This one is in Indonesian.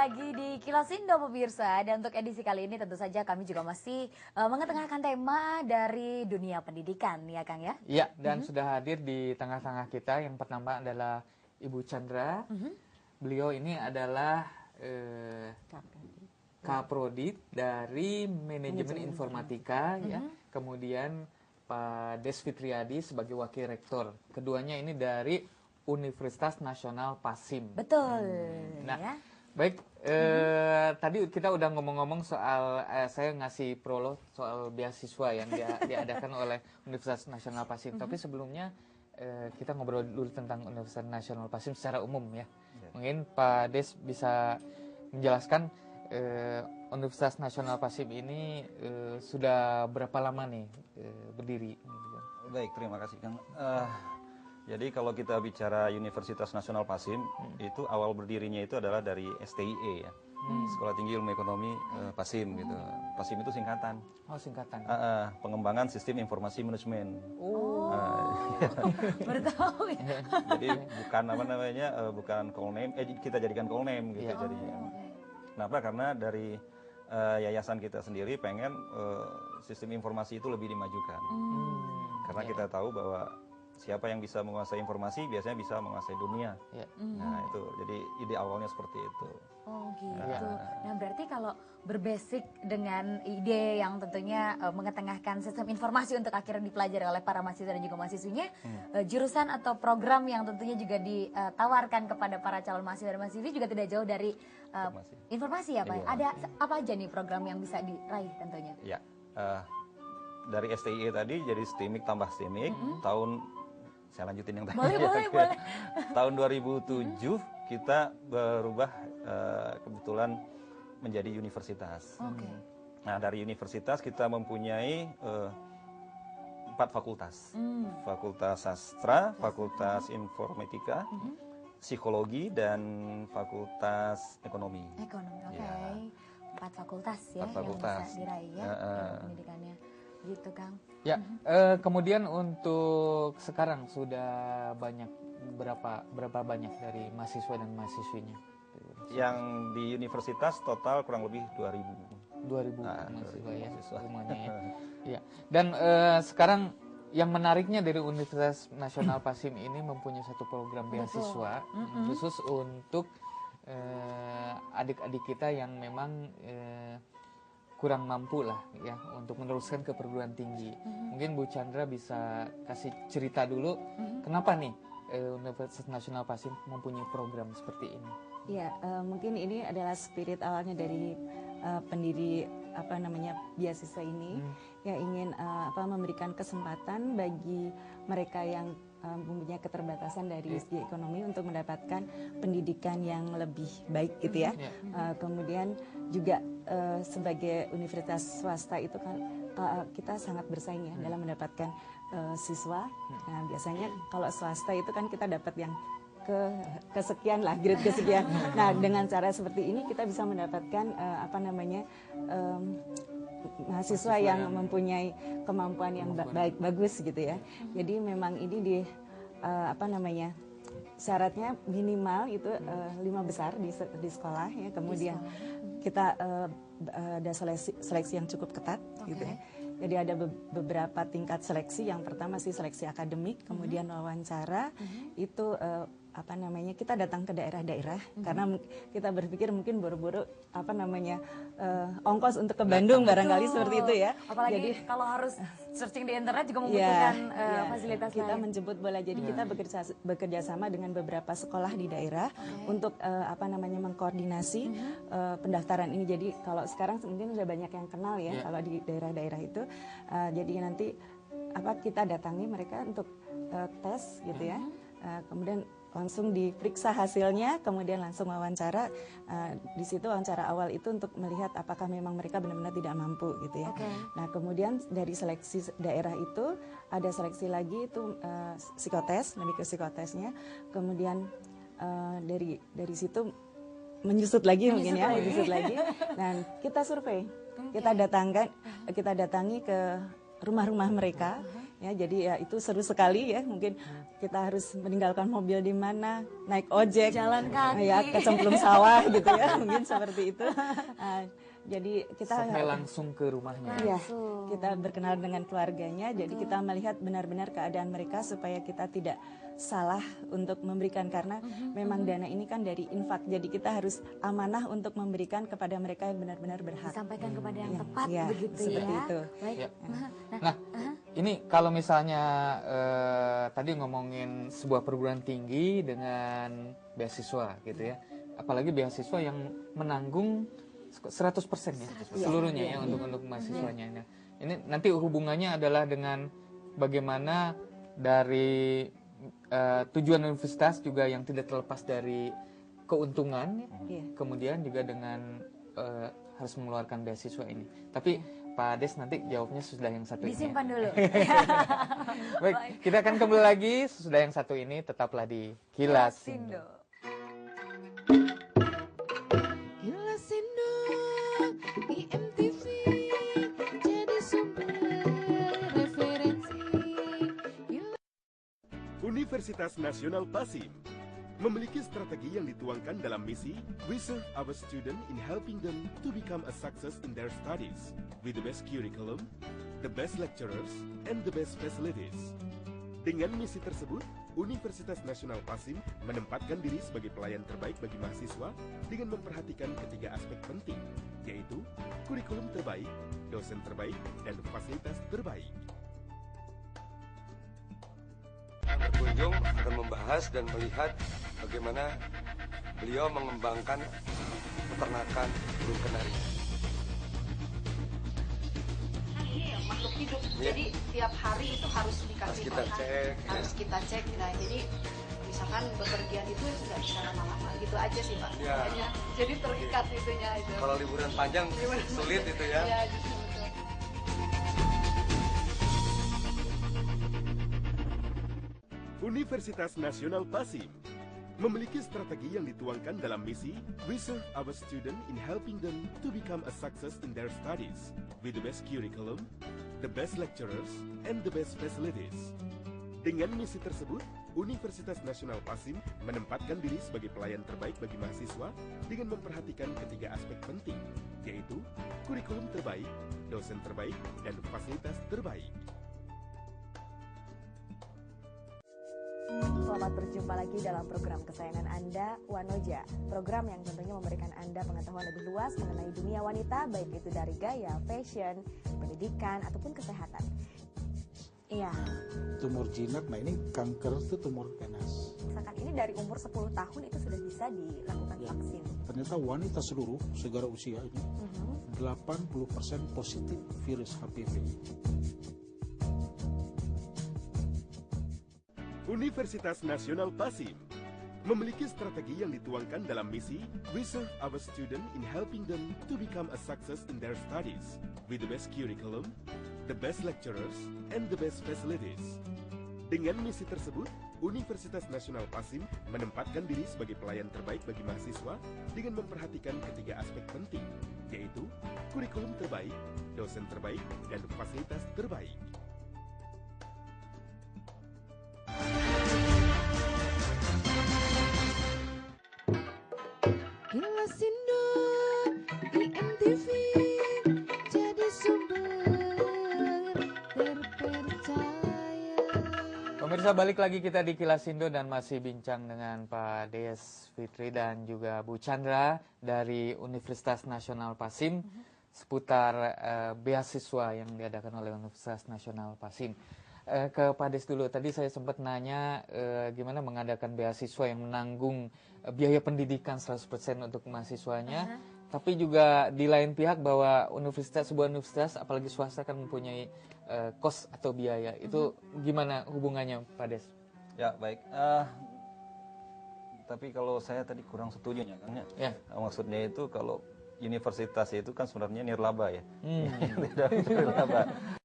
lagi di Kilas Indo pemirsa, dan untuk edisi kali ini tentu saja kami juga masih mengetengahkan tema dari dunia pendidikan ya Kang ya. Iya, dan sudah hadir di tengah-tengah kita yang pertama adalah Ibu Chandra. Beliau ini adalah Kaprodi dari Manajemen Informatika ya. Kemudian Pak Desvi Triadi sebagai Wakil Rektor. Keduanya ini dari Universitas Nasional Pasim. Betul. Nah, ya. baik. Tadi kita udah ngomong-ngomong soal saya ngasih prolog soal beasiswa yang diadakan oleh Universitas Nasional Pasim. Tapi sebelumnya kita ngobrol dulu tentang Universitas Nasional Pasim secara umum ya. Mungkin Pak Des bisa menjelaskan Universitas Nasional Pasim ini sudah berapa lama nih berdiri? Baik, terima kasih Kang. Jadi kalau kita bicara Universitas Nasional Pasim, itu awal berdirinya itu adalah dari STIE ya, Sekolah Tinggi Ilmu Ekonomi Pasim gitu. Pasim itu singkatan. Oh, singkatan. Pengembangan Sistem Informasi Manajemen. Oh, baru tahu ya. Jadi bukan apa namanya, bukan call name, kita jadikan call name gitu jadinya. Kenapa? Karena dari yayasan kita sendiri pengen sistem informasi itu lebih dimajukan. Karena kita tahu bahwa siapa yang bisa menguasai informasi biasanya bisa menguasai dunia. Nah itu, jadi ide awalnya seperti itu. Oh gitu. Nah berarti kalau berbasic dengan ide yang tentunya mengetengahkan sistem informasi untuk akhirnya dipelajari oleh para mahasiswa dan juga mahasiswinya, jurusan atau program yang tentunya juga ditawarkan kepada para calon mahasiswa dan mahasiswi juga tidak jauh dari informasi ya Pak. Ada apa aja nih program yang bisa diraih tentunya? Ya, dari STIE tadi jadi STIMIK tambah STIMIK tahun. Saya lanjutin yang tadi. Boleh. Tahun 2007 kita berubah kebetulan menjadi universitas. Nah dari universitas kita mempunyai 4 fakultas. Fakultas Sastra, Fakultas Informatika, Psikologi, dan Fakultas Ekonomi. Ekonomi, oke. 4 fakultas ya 4 fakultas. yang bisa diraih ya pendidikannya. Gitu Kang. Ya, kemudian untuk sekarang sudah berapa banyak dari mahasiswa dan mahasiswinya? Yang di universitas total kurang lebih 2.000 mahasiswa ya, semuanya ya. Ya. Dan sekarang yang menariknya dari Universitas Nasional Pasim ini mempunyai satu program beasiswa khusus untuk adik-adik kita yang memang kurang mampu lah ya untuk meneruskan ke perguruan tinggi. Mungkin Bu Chandra bisa kasih cerita dulu kenapa nih Universitas Nasional Pasim mempunyai program seperti ini. Ya, mungkin ini adalah spirit awalnya dari pendiri beasiswa ini yang ingin memberikan kesempatan bagi mereka yang mempunyai keterbatasan dari segi ekonomi untuk mendapatkan pendidikan yang lebih baik gitu ya. Kemudian juga sebagai universitas swasta itu kan kita sangat bersaing ya dalam mendapatkan siswa. Nah, biasanya kalau swasta itu kan kita dapat yang kesekian lah, grade kesekian. Nah, dengan cara seperti ini kita bisa mendapatkan mahasiswa yang mempunyai kemampuan yang bagus gitu ya. Jadi memang ini syaratnya minimal itu 5 besar di sekolah ya. Kemudian kita ada seleksi yang cukup ketat gitu ya. Jadi ada beberapa tingkat seleksi. Yang pertama sih seleksi akademik, kemudian wawancara itu kita datang ke daerah-daerah karena kita berpikir mungkin buru-buru ongkos untuk ke Bandung barangkali seperti itu ya. Apalagi jadi kalau harus searching di internet juga membutuhkan fasilitas kita menjemput bola. Jadi kita bekerja sama dengan beberapa sekolah di daerah untuk mengkoordinasi pendaftaran ini. Jadi kalau sekarang mungkin sudah banyak yang kenal ya kalau di daerah-daerah itu. Jadi nanti kita datangi mereka untuk tes gitu ya. Kemudian langsung diperiksa hasilnya, kemudian langsung wawancara. Di situ wawancara awal itu untuk melihat apakah memang mereka benar-benar tidak mampu gitu ya. Nah kemudian dari seleksi daerah itu ada seleksi lagi itu psikotes, lebih ke psikotesnya. Kemudian dari situ menyusut lagi mungkin ya, menyusut lagi. Dan kita survei, kita datangi ke rumah-rumah mereka Ya, jadi ya itu seru sekali ya. Mungkin kita harus meninggalkan mobil di mana, naik ojek, Jalan kaki. ya kecemplung sawah gitu ya, mungkin seperti itu. Nah, jadi kita Sampai langsung ke rumahnya. ya, kita berkenal dengan keluarganya, jadi kita melihat benar-benar keadaan mereka supaya kita tidak salah untuk memberikan, karena memang dana ini kan dari infak, jadi kita harus amanah untuk memberikan kepada mereka yang benar-benar berhak. Disampaikan kepada yang Ya, tepat ya, begitu seperti ya. itu. Baik. Ya. Nah, ini kalau misalnya tadi ngomongin sebuah perguruan tinggi dengan beasiswa gitu ya, apalagi beasiswa yang menanggung 100% ya, seluruhnya ya untuk mahasiswanya. Nah, ini nanti hubungannya adalah dengan bagaimana dari tujuan universitas juga yang tidak terlepas dari keuntungan, Iya. kemudian juga dengan harus mengeluarkan beasiswa ini. Tapi Pak Des nanti jawabnya sesudah yang satu ini. Disimpan dulu. Baik, kita akan kembali lagi sesudah yang satu ini. Tetaplah di Kilas Sindo. Kilasindo IMTV jadi sumber referensi. Universitas Nasional Pasim memiliki strategi yang dituangkan dalam misi We serve our student in helping them to become a success in their studies with the best curriculum, the best lecturers, and the best facilities. Dengan misi tersebut, Universitas Nasional Pasim menempatkan diri sebagai pelayan terbaik bagi mahasiswa dengan memperhatikan ketiga aspek penting, yaitu kurikulum terbaik, dosen terbaik, dan fasilitas terbaik. Berkunjung akan membahas dan melihat bagaimana beliau mengembangkan peternakan burung kenari. Ini makhluk hidup, jadi tiap hari itu harus dikasih Harus kita makan, cek, harus kita cek. Nah, jadi misalkan bepergian itu nggak bisa lama-lama, gitu aja sih Pak. Ya. Makanya, jadi terikat itunya itu. Kalau liburan panjang sulit itu ya. Ya, gitu, betul. Universitas Nasional Pasim memiliki strategi yang dituangkan dalam misi We serve our student in helping them to become a success in their studies with the best curriculum, the best lecturers, and the best facilities. Dengan misi tersebut, Universitas Nasional Pasim menempatkan diri sebagai pelayan terbaik bagi mahasiswa dengan memperhatikan ketiga aspek penting, yaitu kurikulum terbaik, dosen terbaik, dan fasilitas terbaik. Selamat berjumpa lagi dalam program kesayangan Anda, Wanoja. Program yang tentunya memberikan Anda pengetahuan lebih luas mengenai dunia wanita, baik itu dari gaya, fashion, pendidikan, ataupun kesehatan. Iya, Tumor jinak, nah ini kanker itu tumor ganas. misalkan ini dari umur 10 tahun itu sudah bisa dilakukan vaksin. Ternyata wanita seluruh segala usia ini 80% positif virus HPV. Universitas Nasional Pasim memiliki strategi yang dituangkan dalam misi We serve our student in helping them to become a success in their studies with the best curriculum, the best lecturers, and the best facilities. Dengan misi tersebut, Universitas Nasional Pasim menempatkan diri sebagai pelayan terbaik bagi mahasiswa dengan memperhatikan ketiga aspek penting, yaitu kurikulum terbaik, dosen terbaik, dan fasilitas terbaik. Kilasindo IMTV jadi sumber terpercaya. Pemirsa, balik lagi kita di Kilas Indo dan masih bincang dengan Pak Des Fitri dan juga Bu Chandra dari Universitas Nasional Pasim seputar beasiswa yang diadakan oleh Universitas Nasional Pasim. Ke Pak Des dulu, tadi saya sempat nanya gimana mengadakan beasiswa yang menanggung biaya pendidikan 100% untuk mahasiswanya, tapi juga di lain pihak bahwa sebuah universitas apalagi swasta kan mempunyai kos atau biaya. Itu gimana hubungannya Pak Des? Ya, baik. Tapi kalau saya tadi kurang setuju ya, Kang. Ya. Maksudnya itu kalau universitas itu kan sebenarnya nirlaba ya. Tidak nirlaba.